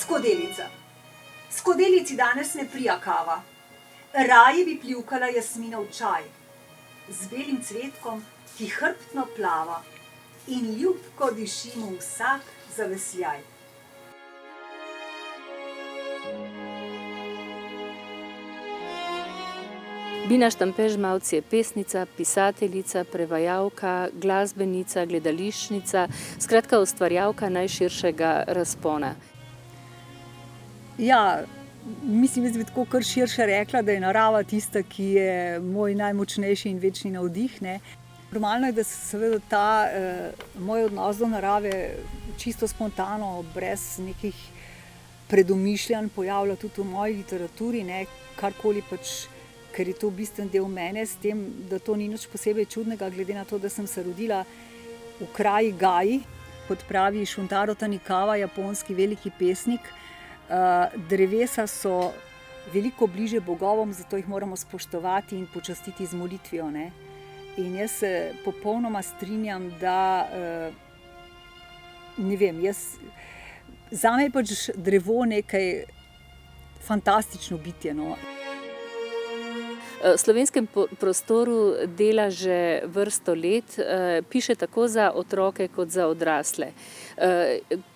Skodelica. Skodelici danes ne prija kava. Raje bi pljukala jasminov čaj. Z belim cvetkom, ki hrbtno plava. In ljubko dišimo vsak zavesljaj. Bina Štampe-Žmavc je pesnica, pisateljica, prevajalka, glasbenica, gledališčnica, skratka ustvarjalka najširšega razpona. Ja, mislim, jaz bi tako kar širše rekla, da je narava tista, ki je moj najmočnejši in večni navdih, ne. Normalno je, da se seveda ta moj odnos do narave čisto spontano, brez nekih predomišljanj pojavlja tudi v moji literaturi, ne, karkoli pač, ker je to bistven del mene, s tem, da to ni nič posebej čudnega, glede na to, da sem se rodila v kraji Gai, kot pravi Šuntaro Tanikawa, japonski veliki pesnik. Drevesa so veliko bliže bogovom, zato jih moramo spoštovati in počastiti z molitvijo, ne. In jaz se popolnoma strinjam, da ne vem, zame je pač drevo nekaj fantastično bitje, no. V slovenskem prostoru dela že vrsto let, piše tako za otroke kot za odrasle.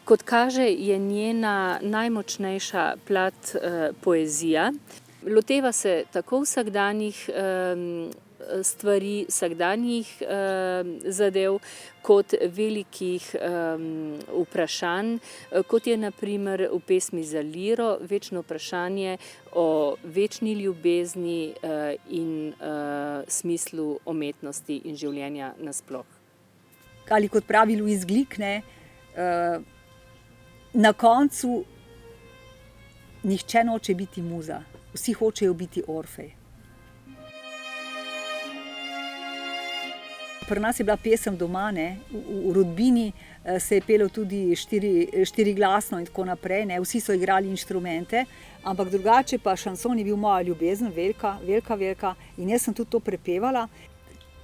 Kot kaže, je njena najmočnejša plat poezija. Loteva se tako vsakdanjih stvari, vsakdanjih zadev, kot velikih vprašanj, kot je na primer v pesmi Za liro večno vprašanje o večni ljubezni in smislu umetnosti in življenja nasploh. Ali kot pravi Louise Glück, ne, na koncu nihče noče biti muza, vsi hočejo biti Orfej. Pri nas je bila pesem doma, ne, v rodbini se je pelo tudi štiriglasno in tako naprej, ne, vsi so igrali inštrumente, ampak drugače pa šanson je bil moja ljubezen, velika, velika, velika, in jaz sem tudi to prepevala.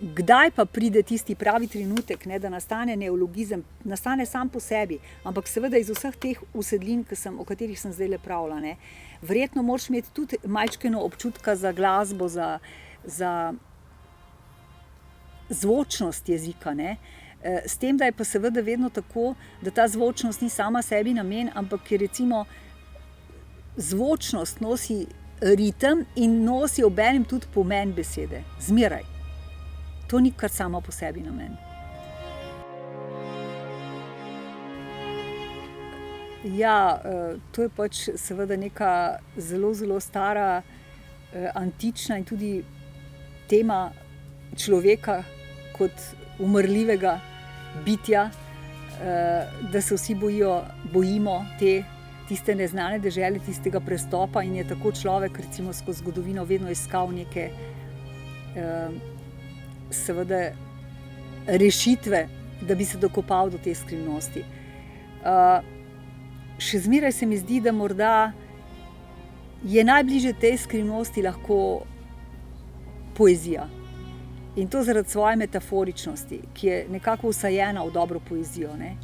Kdaj pa pride tisti pravi trenutek, ne, da nastane neologizem, nastane sam po sebi, ampak seveda iz vseh teh usedlin, o katerih sem zdajle pravila, ne. Verjetno moraš imeti tudi majčkeno občutka za glasbo, za zvočnost jezika, ne. S tem, da je pa seveda vedno tako, da ta zvočnost ni sama sebi namen, ampak je recimo zvočnost nosi ritem in nosi obenem tudi pomen besede. Zmeraj. To ni kar samo po sebi namen. Ja, to je pač seveda neka zelo, zelo stara, antična in tudi tema človeka kot umrljivega bitja, da se vsi bojimo tiste neznane dežele, tistega prestopa, in je tako človek recimo skozi zgodovino vedno iskal neke seveda rešitve, da bi se dokopal do te skrivnosti. Še zmeraj se mi zdi, da morda je najbližje tej skrivnosti lahko poezija. In to zaradi svoje metaforičnosti, ki je nekako vsajena v dobro poezijo, ne.